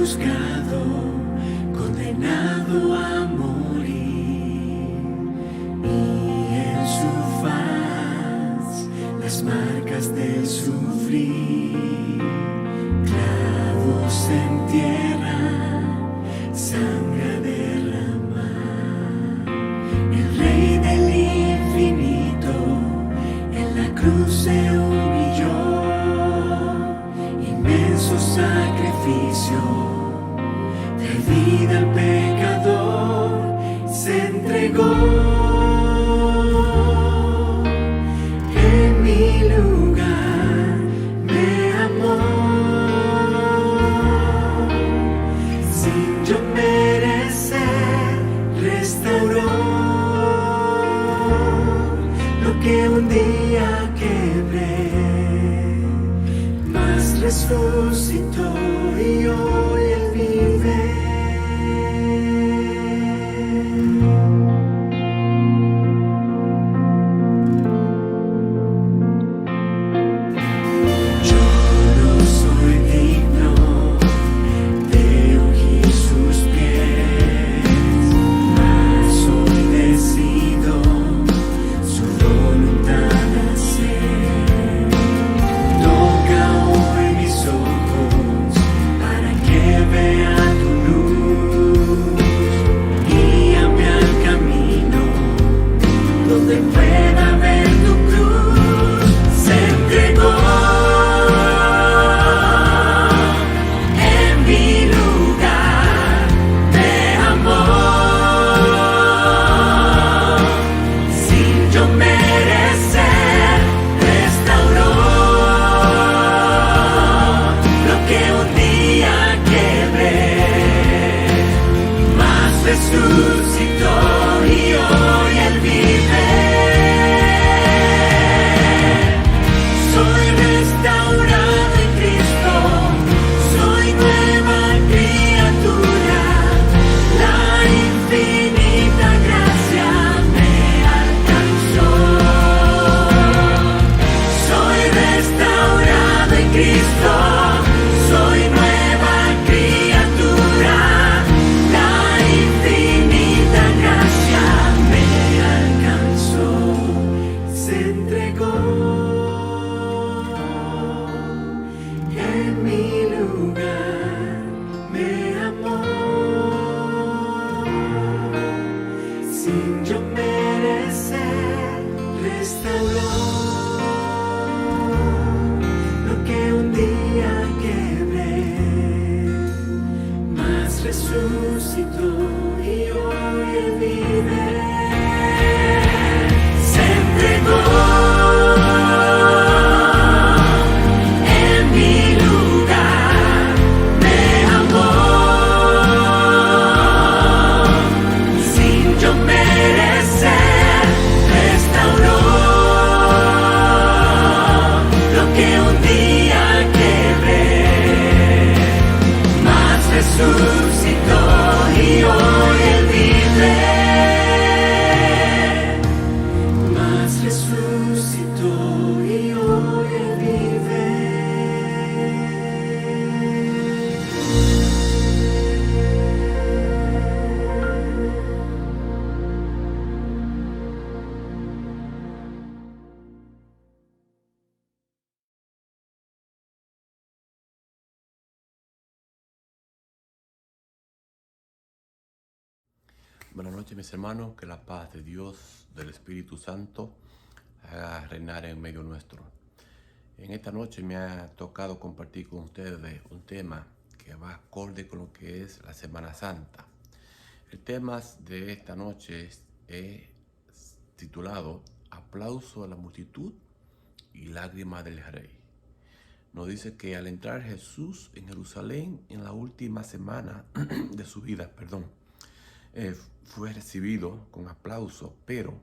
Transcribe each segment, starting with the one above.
juzgado, condenado a morir, y en su faz las marcas del sufrir, clavos en tierra, sangre a derramar. El Rey del infinito en la cruz se humilló, inmenso sacrificio de vida al pecador se entregó. En mi lugar me amó, sin yo merecer restauró lo que un día quebré, mas resucitó y hoy Él vive. Yo no soy digno de ungir sus pies, mas hoy decido su voluntad hacer. Toca hoy mis ojos para que vea tu luz, guíame al camino donde pueda ver tu cruz. Se entregó en mi lugar, me amó, sin yo merecer restauró lo que un día quebré, mas resucitó y hoy Él vive. Soy restaurado en Cristo, soy nueva criatura, la infinita gracia me alcanzó. Soy restaurado en Cristo, soy nueva criatura, la infinita gracia me alcanzó. Se entregó en mi lugar, me amó, sin yo merecer restauró lo que un día quebré, mas resucitó y hoy Él vive. Se entregó en mi lugar, me amó, sin yo merecer restauró lo que un día quebré, mas resucitó y hoy Él vive. Mas resucitó y hoy Él vive. Buenas noches, mis hermanos. Que la paz de Dios, del Espíritu Santo, haga reinar en medio nuestro. En esta noche me ha tocado compartir con ustedes un tema que va acorde con lo que es la Semana Santa. El tema de esta noche es titulado Aplauso a la multitud y lágrima del Rey. Nos dice que al entrar Jesús en Jerusalén en la última semana de su vida, fue recibido con aplauso, pero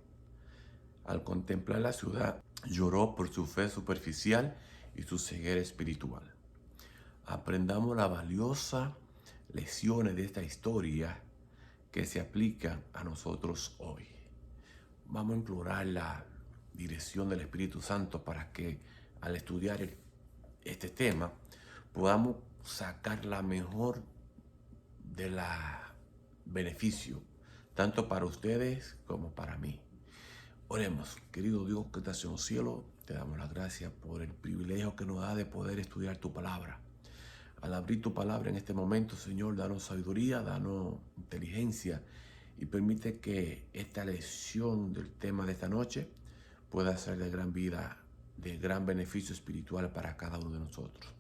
al contemplar la ciudad lloró por su fe superficial y su ceguera espiritual. Aprendamos las valiosas lecciones de esta historia que se aplican a nosotros hoy. Vamos a implorar la dirección del Espíritu Santo para que al estudiar este tema podamos sacar la mejor de la beneficio, tanto para ustedes como para mí. Oremos. Querido Dios que estás en el cielo, te damos las gracias por el privilegio que nos da de poder estudiar tu palabra. Al abrir tu palabra en este momento, Señor, danos sabiduría, danos inteligencia y permite que esta lección del tema de esta noche pueda ser de gran vida, de gran beneficio espiritual para cada uno de nosotros.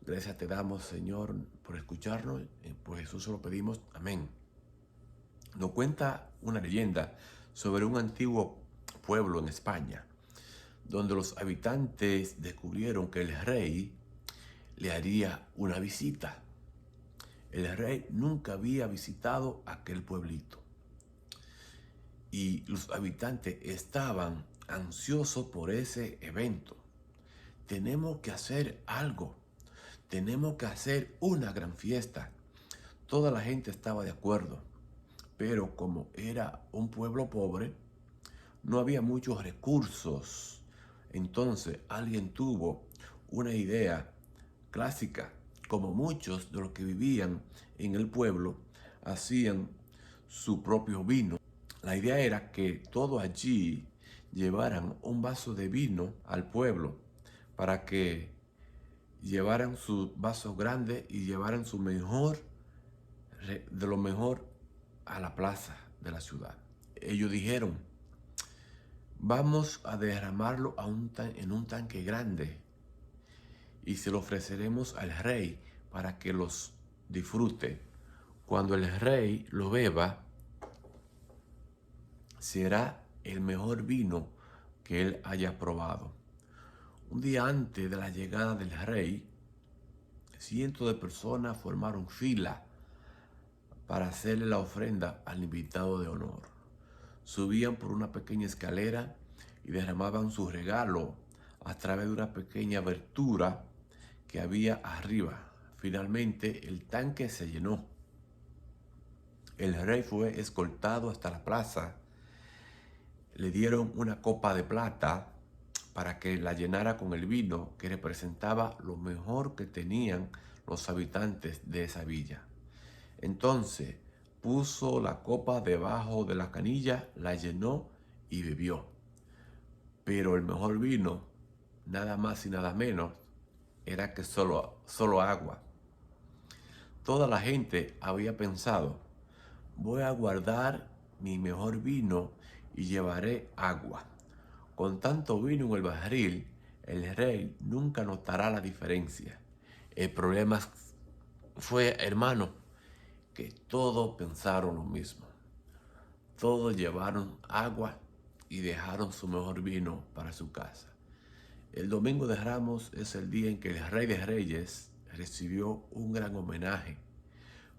Gracias te damos, Señor, por escucharnos. Por Jesús se lo pedimos. Amén. Nos cuenta una leyenda sobre un antiguo pueblo en España, donde los habitantes descubrieron que el rey le haría una visita. El rey nunca había visitado aquel pueblito y los habitantes estaban ansiosos por ese evento. Tenemos que hacer algo, tenemos que hacer una gran fiesta. Toda la gente estaba de acuerdo, pero como era un pueblo pobre, no había muchos recursos. Entonces alguien tuvo una idea clásica. Como muchos de los que vivían en el pueblo hacían su propio vino, la idea era que todos allí llevaran un vaso de vino al pueblo para que llevaran sus vasos grandes y llevaran su mejor, de lo mejor, a la plaza de la ciudad. Ellos dijeron: vamos a derramarlo en un tanque grande y se lo ofreceremos al rey para que los disfrute. Cuando el rey lo beba, será el mejor vino que él haya probado. Un día antes de la llegada del rey, cientos de personas formaron fila para hacerle la ofrenda al invitado de honor. Subían por una pequeña escalera y derramaban su regalo a través de una pequeña abertura que había arriba. Finalmente el tanque se llenó. El rey fue escoltado hasta la plaza. Le dieron una copa de plata para que la llenara con el vino que representaba lo mejor que tenían los habitantes de esa villa. Entonces puso la copa debajo de la canilla, la llenó y bebió. Pero el mejor vino, nada más y nada menos, era que solo agua. Toda la gente había pensado: voy a guardar mi mejor vino y llevaré agua. Con tanto vino en el barril, el rey nunca notará la diferencia. El problema fue, hermano, que todos pensaron lo mismo. Todos llevaron agua y dejaron su mejor vino para su casa. El Domingo de Ramos es el día en que el Rey de Reyes recibió un gran homenaje,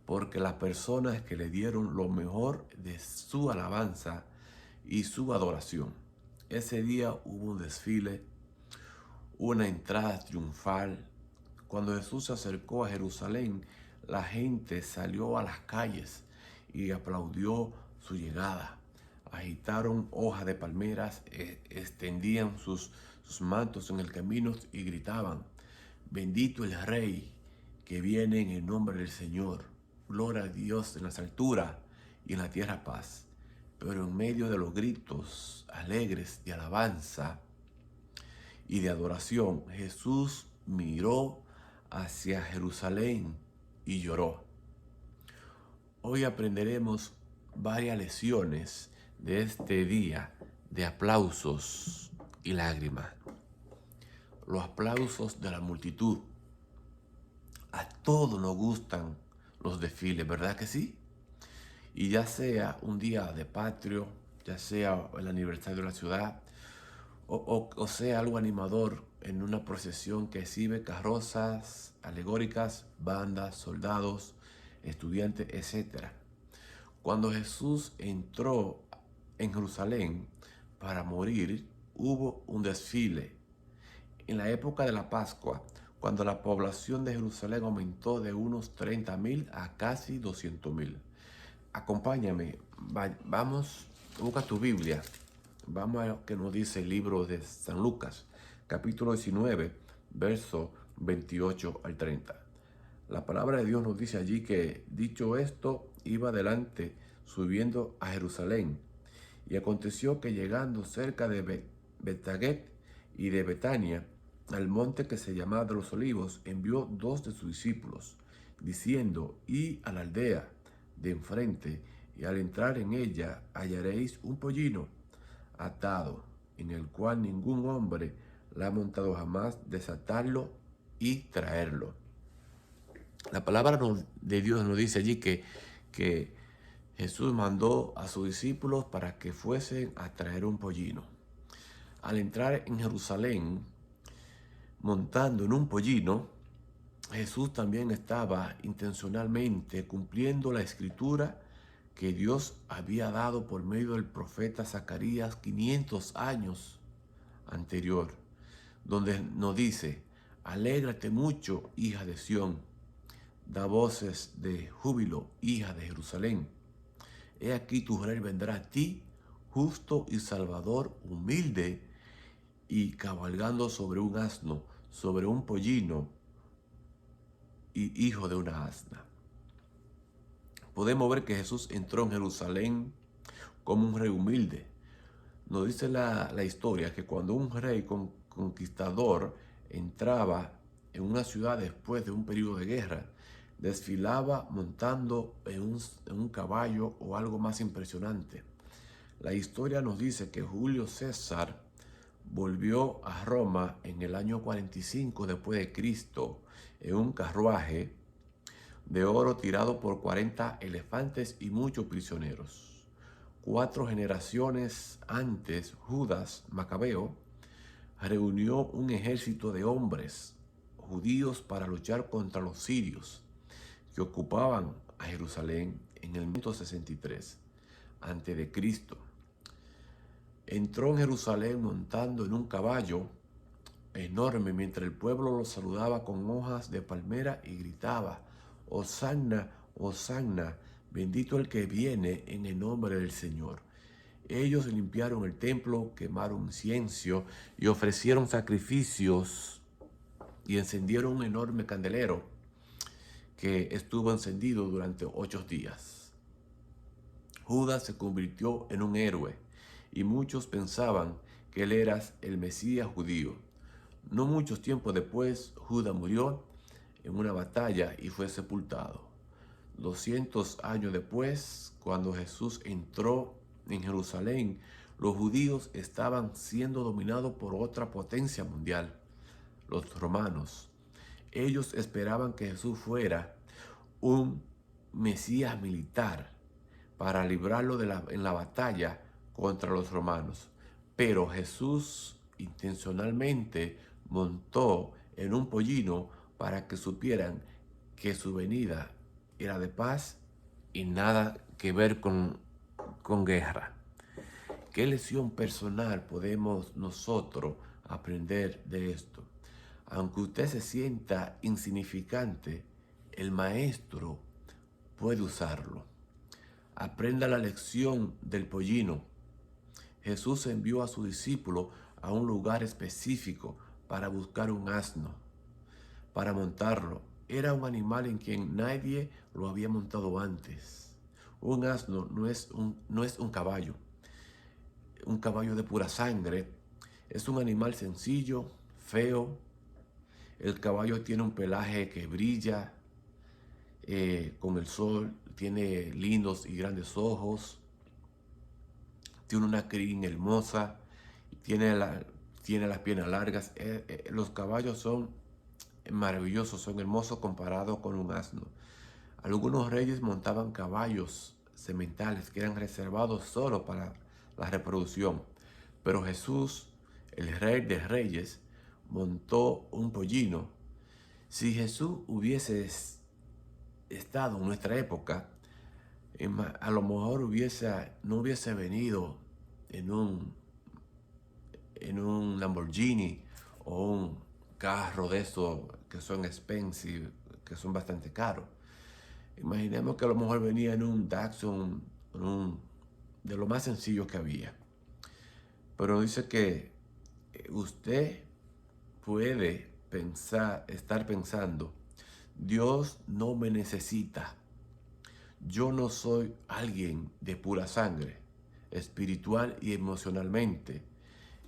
porque las personas que le dieron lo mejor de su alabanza y su adoración. Ese día hubo un desfile, una entrada triunfal. Cuando Jesús se acercó a Jerusalén, la gente salió a las calles y aplaudió su llegada. Agitaron hojas de palmeras, extendían sus mantos en el camino y gritaban: bendito el Rey que viene en el nombre del Señor. Gloria a Dios en las alturas y en la tierra paz. Pero en medio de los gritos alegres de alabanza y de adoración, Jesús miró hacia Jerusalén y lloró. Hoy aprenderemos varias lecciones de este día de aplausos y lágrimas. Los aplausos de la multitud. A todos nos gustan los desfiles, ¿verdad que sí? Y ya sea un día de patrio, ya sea el aniversario de la ciudad, o sea algo animador en una procesión que exhibe carrozas alegóricas, bandas, soldados, estudiantes, etc. Cuando Jesús entró en Jerusalén para morir, hubo un desfile. En la época de la Pascua, cuando la población de Jerusalén aumentó de unos 30,000 a casi 200,000. Acompáñame, vamos, busca tu Biblia. Vamos a lo que nos dice el libro de San Lucas, capítulo 19, verso 28 al 30. La palabra de Dios nos dice allí que, dicho esto, iba adelante subiendo a Jerusalén. Y aconteció que llegando cerca de Betagé y de Betania, al monte que se llamaba de los Olivos, envió 2 de sus discípulos, diciendo: Id a la aldea de enfrente, y al entrar en ella hallaréis un pollino atado, en el cual ningún hombre la ha montado jamás, desatarlo y traerlo. La palabra de Dios nos dice allí que Jesús mandó a sus discípulos para que fuesen a traer un pollino. Al entrar en Jerusalén, montando en un pollino, Jesús también estaba intencionalmente cumpliendo la escritura que Dios había dado por medio del profeta Zacarías 500 años anterior, donde nos dice: alégrate mucho, hija de Sión, da voces de júbilo, hija de Jerusalén. He aquí tu rey vendrá a ti, justo y salvador, humilde y cabalgando sobre un asno, sobre un pollino y hijo de una asna. Podemos ver que Jesús entró en Jerusalén como un rey humilde. Nos dice la historia que cuando un rey conquistador entraba en una ciudad después de un periodo de guerra, desfilaba montando en un caballo o algo más impresionante. La historia nos dice que Julio César volvió a Roma en el año 45 después de Cristo en un carruaje de oro tirado por 40 elefantes y muchos prisioneros. 4 generaciones antes, Judas Macabeo reunió un ejército de hombres judíos para luchar contra los sirios que ocupaban a Jerusalén en el 163 a.C. Entró en Jerusalén montando en un caballo enorme mientras el pueblo lo saludaba con hojas de palmera y gritaba: Hosanna, Hosanna, bendito el que viene en el nombre del Señor. Ellos limpiaron el templo, quemaron incienso y ofrecieron sacrificios y encendieron un enorme candelero que estuvo encendido durante 8 días. Judas se convirtió en un héroe y muchos pensaban que él era el Mesías judío. No mucho tiempo después, Judas murió en una batalla y fue sepultado. 200 años después, cuando Jesús entró en Jerusalén, los judíos estaban siendo dominados por otra potencia mundial, los romanos. Ellos esperaban que Jesús fuera un Mesías militar para librarlo en la batalla contra los romanos. Pero Jesús intencionalmente montó en un pollino para que supieran que su venida era de paz y nada que ver con guerra. ¿Qué lección personal podemos nosotros aprender de esto? Aunque usted se sienta insignificante, el maestro puede usarlo. Aprenda la lección del pollino. Jesús envió a su discípulo a un lugar específico para buscar un asno, para montarlo. Era un animal en quien nadie lo había montado antes. Un asno no es un caballo de pura sangre. Es un animal sencillo, feo. El caballo tiene un pelaje que brilla con el sol, tiene lindos y grandes ojos, tiene una crin hermosa, tiene las piernas largas. Los caballos son maravillosos, son hermosos comparados con un asno. Algunos reyes montaban caballos sementales que eran reservados solo para la reproducción, pero Jesús, el Rey de Reyes, montó un pollino. Si Jesús hubiese estado en nuestra época, a lo mejor no hubiese venido en un Lamborghini o un carro de estos que son expensive, que son bastante caros. Imaginemos que a lo mejor venía en un Datsun, de lo más sencillo que había. Pero dice que usted puede estar pensando Dios no me necesita. Yo no soy alguien de pura sangre, espiritual y emocionalmente.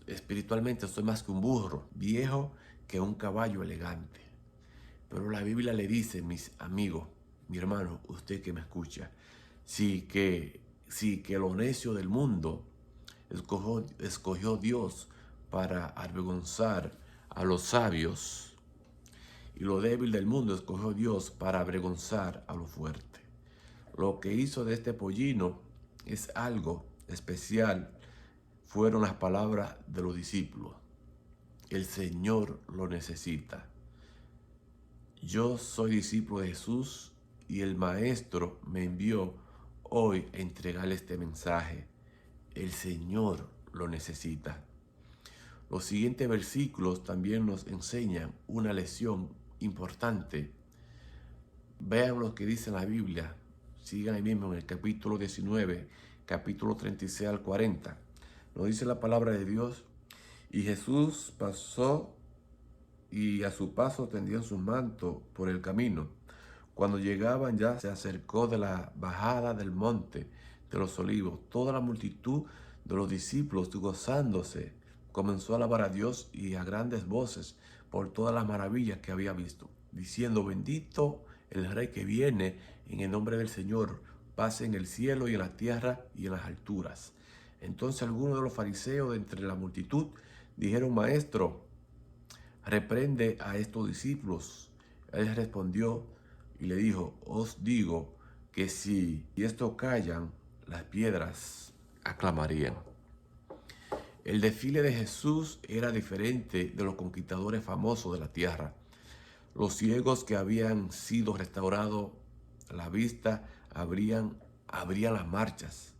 Espiritualmente soy más que un burro, viejo que un caballo elegante. Pero la Biblia le dice, mis amigos, mi hermano, usted que me escucha, sí que lo necio del mundo escogió Dios para avergonzar a los sabios, y lo débil del mundo escogió Dios para avergonzar a lo fuerte. Lo que hizo de este pollino es algo especial. Fueron las palabras de los discípulos. El Señor lo necesita. Yo soy discípulo de Jesús y el Maestro me envió hoy a entregarle este mensaje. El Señor lo necesita. Los siguientes versículos también nos enseñan una lección importante. Vean lo que dice la Biblia. Sigan ahí mismo en el capítulo 19, capítulo 36 al 40. Nos dice la palabra de Dios. Y Jesús pasó y a su paso tendían su manto por el camino. Cuando llegaban ya se acercó de la bajada del monte de los olivos. Toda la multitud de los discípulos, gozándose, comenzó a alabar a Dios y a grandes voces por todas las maravillas que había visto, diciendo: bendito el Rey que viene en el nombre del Señor, paz en el cielo y en la tierra y en las alturas. Entonces algunos de los fariseos de entre la multitud dijeron: Maestro, reprende a estos discípulos. Él respondió y le dijo: os digo que si estos callan, las piedras aclamarían. El desfile de Jesús era diferente de los conquistadores famosos de la tierra. Los ciegos que habían sido restaurados la vista abrían las marchas.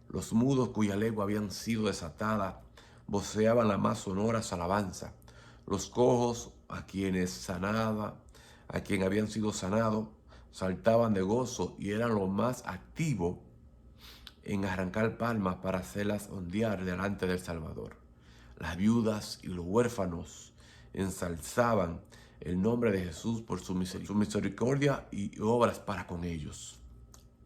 Los mudos cuya lengua habían sido desatada voceaban la más sonoras alabanza. Los cojos a quien habían sido sanados, saltaban de gozo y eran los más activos en arrancar palmas para hacerlas ondear delante del Salvador. Las viudas y los huérfanos ensalzaban el nombre de Jesús por su misericordia y obras para con ellos.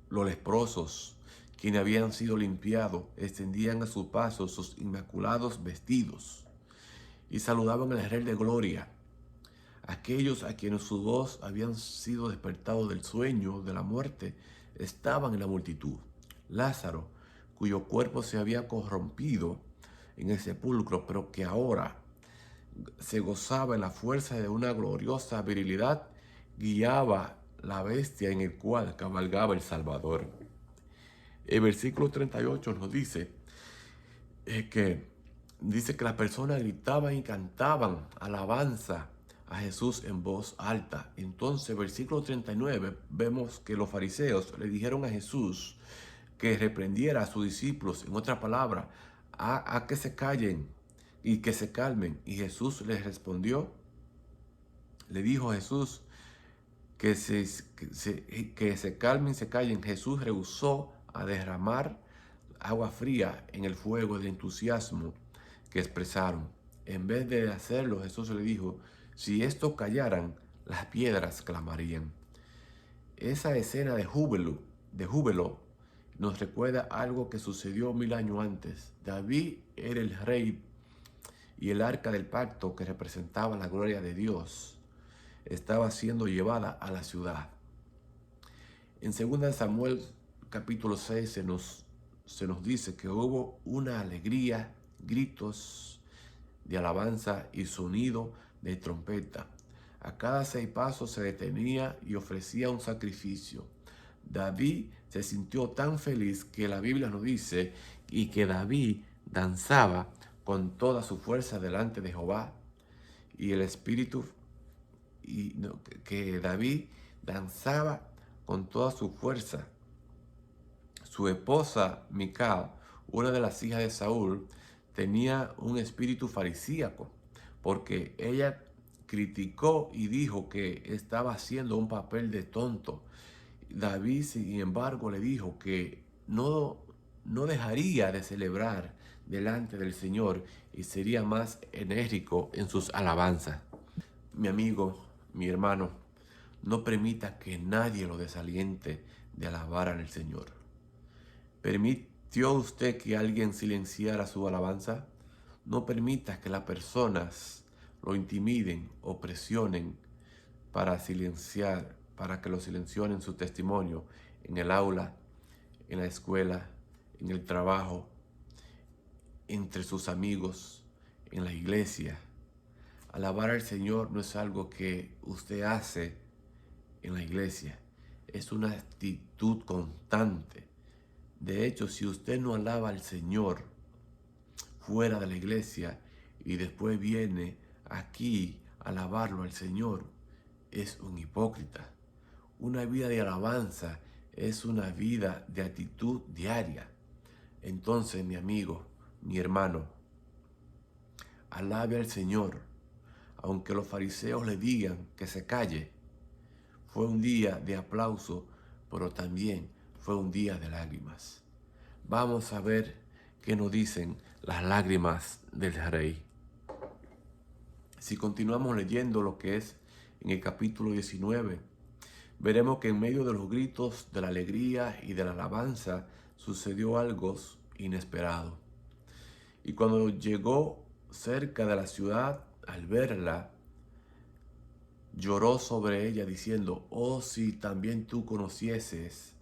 Los leprosos, quienes habían sido limpiados, extendían a su paso sus inmaculados vestidos y saludaban al Rey de Gloria. Aquellos a quienes su voz habían sido despertados del sueño de la muerte estaban en la multitud. Lázaro, cuyo cuerpo se había corrompido en el sepulcro, pero que ahora se gozaba en la fuerza de una gloriosa virilidad, guiaba la bestia en el cual cabalgaba el Salvador. El versículo 38 nos dice que las personas gritaban y cantaban alabanza a Jesús en voz alta. Entonces, versículo 39, vemos que los fariseos le dijeron a Jesús que reprendiera a sus discípulos, en otra palabra, a que se callen y que se calmen. Y Jesús les respondió, le dijo a Jesús que se calmen y se callen. Jesús rehusó a derramar agua fría en el fuego del entusiasmo que expresaron. En vez de hacerlo, Jesús le dijo: si estos callaran, las piedras clamarían. Esa escena de júbilo nos recuerda algo que sucedió 1000 años antes. David era el rey y el arca del pacto, que representaba la gloria de Dios, estaba siendo llevada a la ciudad. En 2 Samuel capítulo 6 se nos dice que hubo una alegría, gritos de alabanza y sonido de trompeta. A cada 6 pasos se detenía y ofrecía un sacrificio. David se sintió tan feliz que la Biblia nos dice y que David danzaba con toda su fuerza delante de Jehová. Y el Espíritu, que David danzaba con toda su fuerza. Su esposa Mical, una de las hijas de Saúl, tenía un espíritu farisíaco, porque ella criticó y dijo que estaba haciendo un papel de tonto. David, sin embargo, le dijo que no dejaría de celebrar delante del Señor y sería más enérgico en sus alabanzas. Mi amigo, mi hermano, No permita que nadie lo desaliente de alabar al Señor. ¿Permitió usted que alguien silenciara su alabanza? No permita que las personas lo intimiden o presionen para que lo silencien su testimonio en el aula, en la escuela, en el trabajo, entre sus amigos, en la iglesia. Alabar al Señor no es algo que usted hace en la iglesia, es una actitud constante. De hecho, si usted no alaba al Señor fuera de la iglesia y después viene aquí a alabarlo al Señor, es un hipócrita. Una vida de alabanza es una vida de actitud diaria. Entonces, mi amigo, mi hermano, alabe al Señor, aunque los fariseos le digan que se calle. Fue un día de aplauso, pero también fue un día de lágrimas. Vamos a ver qué nos dicen las lágrimas del rey. Si continuamos leyendo lo que es en el capítulo 19, veremos que en medio de los gritos de la alegría y de la alabanza sucedió algo inesperado. Y cuando llegó cerca de la ciudad, al verla, lloró sobre ella diciendo: oh, si también tú conocieses,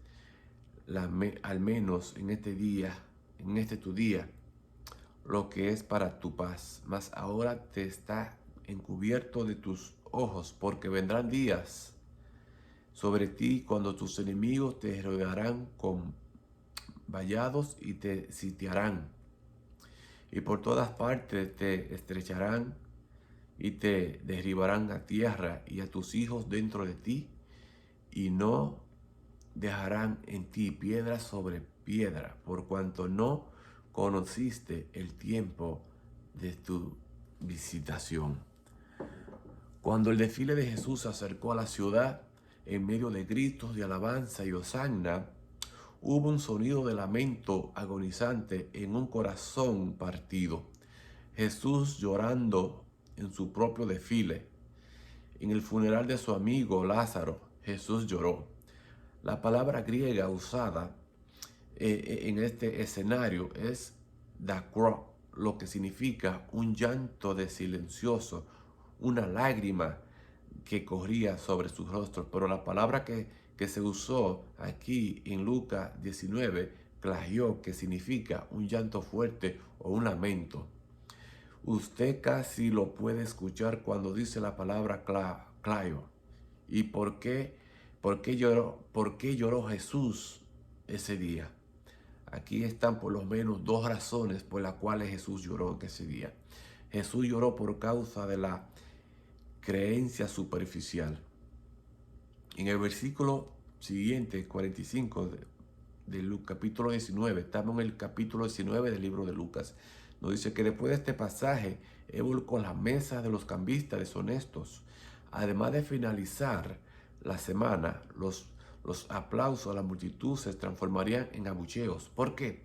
al menos en este día, en este tu día, lo que es para tu paz. Mas ahora te está encubierto de tus ojos, porque vendrán días sobre ti cuando tus enemigos te rodearán con vallados y te sitiarán, y por todas partes te estrecharán y te derribarán a tierra y a tus hijos dentro de ti, y no dejarán en ti piedra sobre piedra, por cuanto no conociste el tiempo de tu visitación. Cuando el desfile de Jesús se acercó a la ciudad, en medio de gritos de alabanza y hosanna, hubo un sonido de lamento agonizante en un corazón partido. Jesús llorando en su propio desfile. En el funeral de su amigo Lázaro, Jesús lloró. La palabra griega usada en este escenario es dakro, lo que significa un llanto de silencioso, una lágrima que corría sobre su rostro. Pero la palabra que se usó aquí en Lucas 19, clagió, que significa un llanto fuerte o un lamento. Usted casi lo puede escuchar cuando dice la palabra clayo. ¿Y por qué lloró Jesús ese día? Aquí están por lo menos dos razones por las cuales Jesús lloró ese día. Jesús lloró por causa de la creencia superficial. En el versículo siguiente, 45 del capítulo 19, estamos en el capítulo 19 del libro de Lucas, nos dice que después de este pasaje, Él volcó las mesas de los cambistas deshonestos. Además de finalizar la semana, los aplausos a la multitud se transformarían en abucheos. ¿Por qué?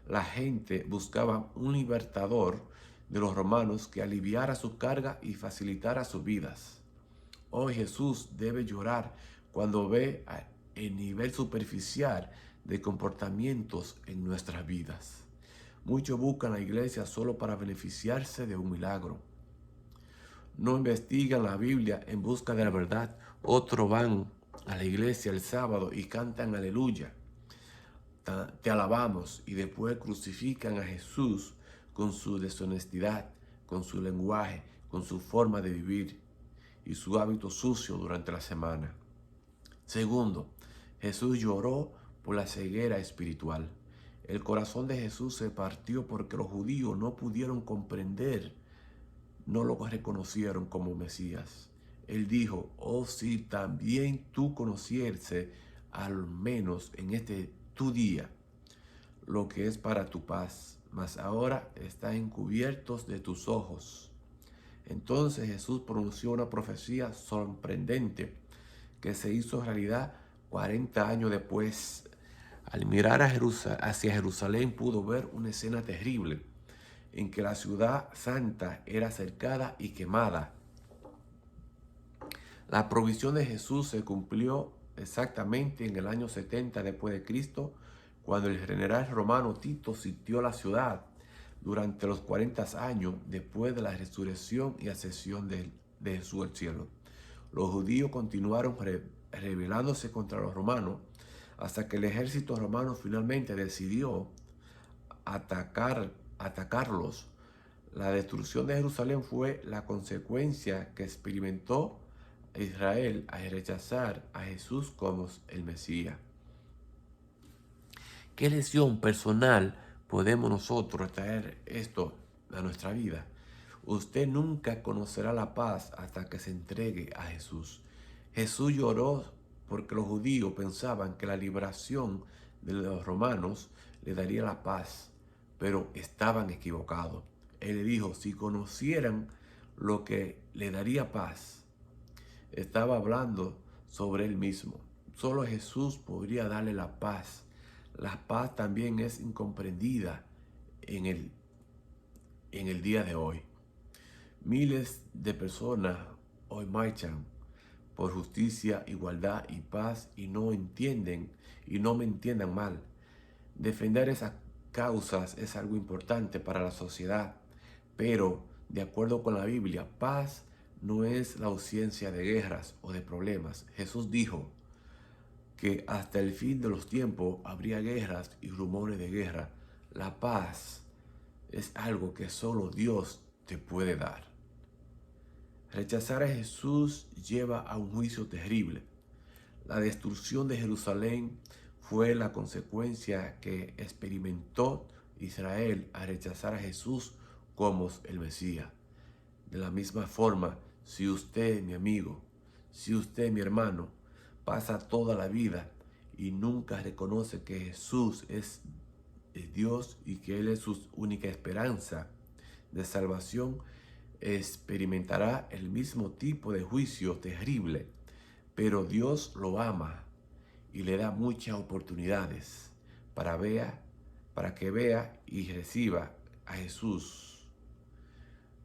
La gente buscaba un libertador de los romanos que aliviara su carga y facilitara sus vidas. Hoy Jesús debe llorar cuando ve el nivel superficial de comportamientos en nuestras vidas. Muchos buscan la iglesia solo para beneficiarse de un milagro. No investigan la Biblia en busca de la verdad. Otros van a la iglesia el sábado y cantan aleluya, te alabamos, y después crucifican a Jesús con su deshonestidad, con su lenguaje, con su forma de vivir y su hábito sucio durante la semana. Segundo, Jesús lloró por la ceguera espiritual. El corazón de Jesús se partió porque los judíos no pudieron comprender, no lo reconocieron como Mesías. Él dijo: oh, si también tú conociese, al menos en este tu día, lo que es para tu paz, mas ahora está encubiertos de tus ojos. Entonces Jesús pronunció una profecía sorprendente que se hizo realidad 40 años después. Al mirar hacia Jerusalén pudo ver una escena terrible en que la ciudad santa era cercada y quemada. La provisión de Jesús se cumplió exactamente en el año 70 después de Cristo, cuando el general romano Tito sitió la ciudad durante los 40 años después de la resurrección y ascensión de Jesús al cielo. Los judíos continuaron rebelándose contra los romanos hasta que el ejército romano finalmente decidió atacarlos. La destrucción de Jerusalén fue la consecuencia que experimentó Israel al rechazar a Jesús como el Mesías. ¿Qué lección personal podemos nosotros traer esto a nuestra vida? Usted nunca conocerá la paz hasta que se entregue a Jesús. Jesús lloró porque los judíos pensaban que la liberación de los romanos le daría la paz, pero estaban equivocados. Él le dijo, si conocieran lo que le daría paz, estaba hablando sobre él mismo. Solo Jesús podría darle la paz. La paz también es incomprendida en el día de hoy. Miles de personas hoy marchan por justicia, igualdad y paz y no me entiendan mal. Defender esas causas es algo importante para la sociedad, pero de acuerdo con la Biblia, paz no es la ausencia de guerras o de problemas. Jesús dijo que hasta el fin de los tiempos habría guerras y rumores de guerra. La paz es algo que solo Dios te puede dar. Rechazar a Jesús lleva a un juicio terrible. La destrucción de Jerusalén fue la consecuencia que experimentó Israel al rechazar a Jesús como el Mesías. De la misma forma, si usted, mi amigo, si usted, mi hermano, pasa toda la vida y nunca reconoce que Jesús es Dios y que Él es su única esperanza de salvación, experimentará el mismo tipo de juicio terrible, pero Dios lo ama y le da muchas oportunidades para que vea y reciba a Jesús.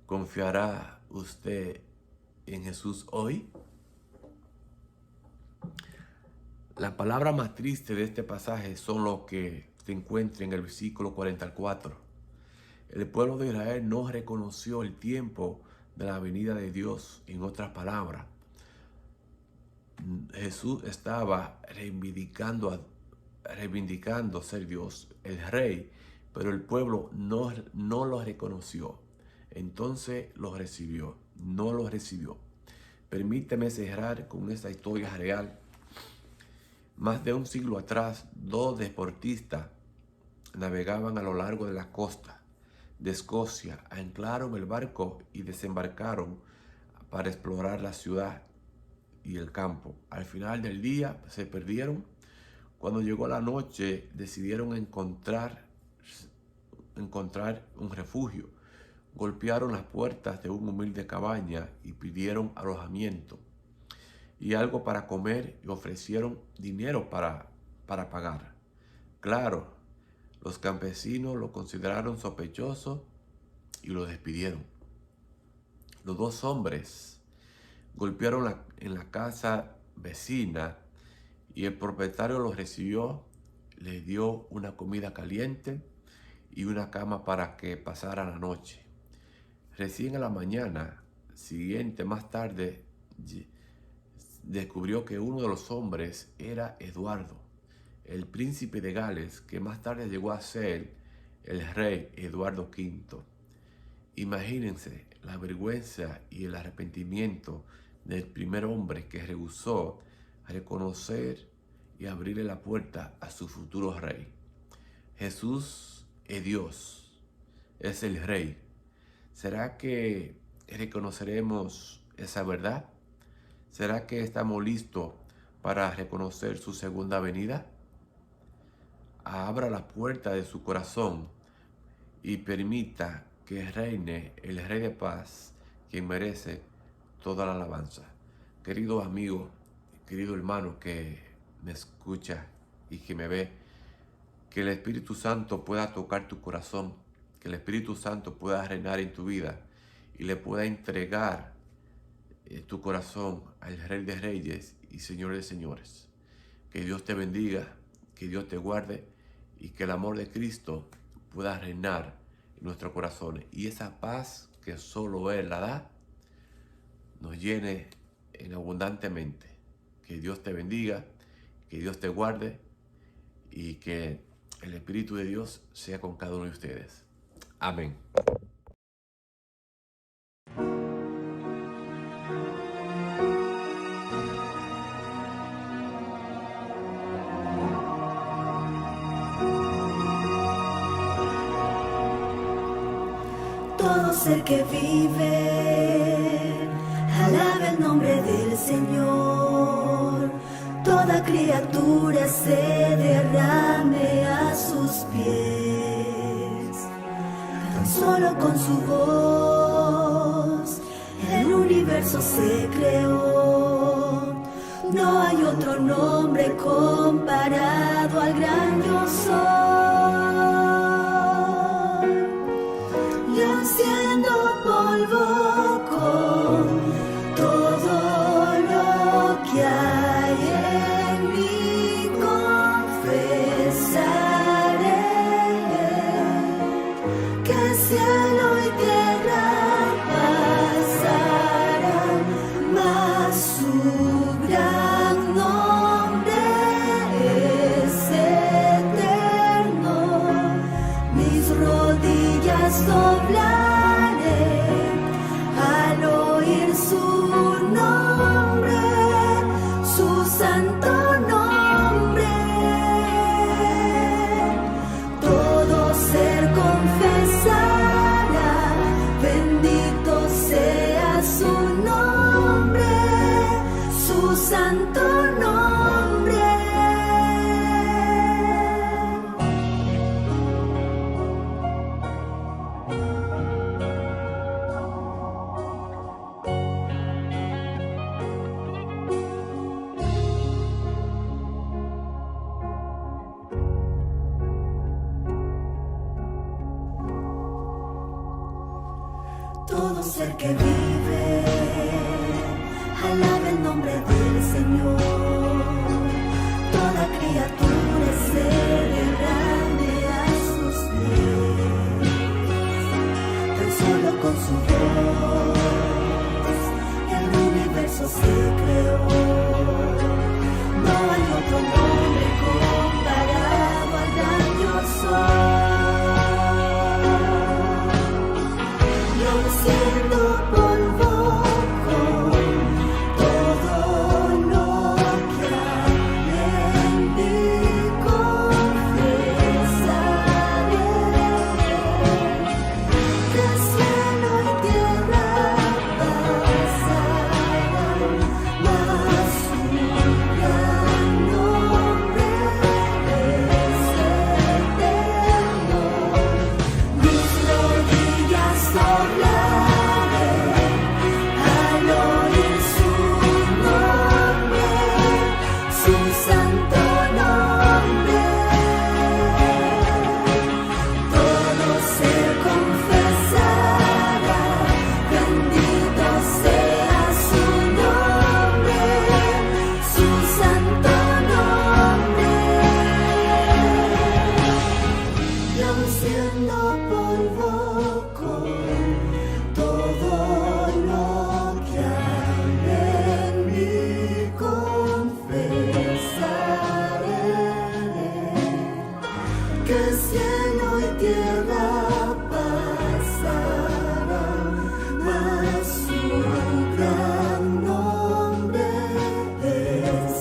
¿Confiará usted en Jesús hoy? La palabra más triste de este pasaje son lo que se encuentra en el versículo 44. El pueblo de Israel no reconoció el tiempo de la venida de Dios. En otras palabras, Jesús estaba reivindicando ser Dios, el rey, pero el pueblo no lo reconoció. Entonces no lo recibió. Permíteme cerrar con esta historia real. Más de un siglo atrás, dos deportistas navegaban a lo largo de la costa de Escocia, anclaron el barco y desembarcaron para explorar la ciudad y el campo. Al final del día se perdieron. Cuando llegó la noche decidieron encontrar un refugio. Golpearon las puertas de una humilde cabaña y pidieron alojamiento y algo para comer y ofrecieron dinero para pagar. Claro, los campesinos lo consideraron sospechoso y lo despidieron. Los dos hombres golpearon en la casa vecina y el propietario los recibió, les dio una comida caliente y una cama para que pasaran la noche. Recién a la mañana siguiente, más tarde, descubrió que uno de los hombres era Eduardo, el príncipe de Gales, que más tarde llegó a ser el rey Eduardo V. Imagínense la vergüenza y el arrepentimiento del primer hombre que rehusó reconocer y abrirle la puerta a su futuro rey. Jesús es Dios, es el rey. ¿Será que reconoceremos esa verdad? ¿Será que estamos listos para reconocer su segunda venida? Abra la puerta de su corazón y permita que reine el Rey de Paz, quien merece toda la alabanza. Querido amigo, querido hermano que me escucha y que me ve, que el Espíritu Santo pueda tocar tu corazón, que el Espíritu Santo pueda reinar en tu vida y le pueda entregar tu corazón al Rey de Reyes y Señor de Señores. Que Dios te bendiga, que Dios te guarde y que el amor de Cristo pueda reinar en nuestros corazones. Y esa paz que solo Él la da, nos llene en abundantemente. Que Dios te bendiga, que Dios te guarde y que el Espíritu de Dios sea con cada uno de ustedes. Amén. Todo ser que vive, alaba el nombre del Señor. Toda criatura se derrame a sus pies. Tan solo con su voz el universo se creó. No hay otro nombre comparado al gran yo soy. Y haciendo polvo con todo lo que hay en mí, confesaré que cielo y tierra pasarán, mas su gran nombre es eterno. Mis rodillas doblaré al oír su nombre, su santo nombre. Todo ser confesará, bendito sea su nombre, su santo nombre. Todo ser que vive, alaba el nombre del Señor. Toda criatura se derrame a sus pies. Tan solo con su voz el universo se creó. No hay otro nombre comparado al gran yo soy. Siendo polvo con todo lo que hay en mí, confesaré que cielo y tierra pasarán, mas su gran nombre es eterno. Mis rodillas doblaré al oír su nombre, su santo nombre. Todo ser confesará, bendito sea su nombre, su santo nombre. Y aun siendo polvo con todo lo que hay en mí, confesaré que cielo y tierra pasarán, mas su gran nombre es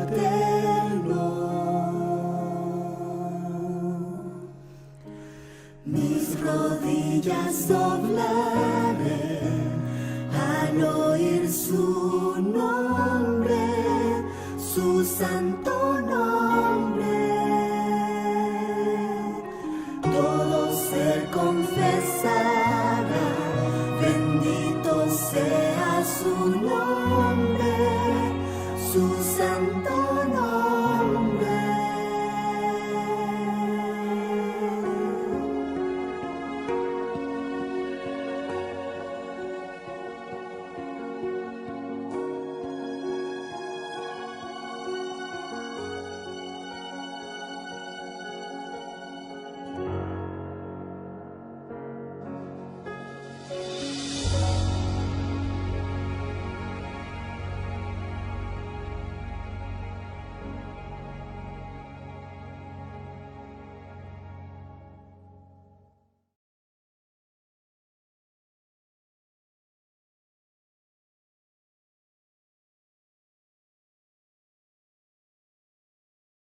eterno. Mis rodillas doblaré al oír su nombre, su santo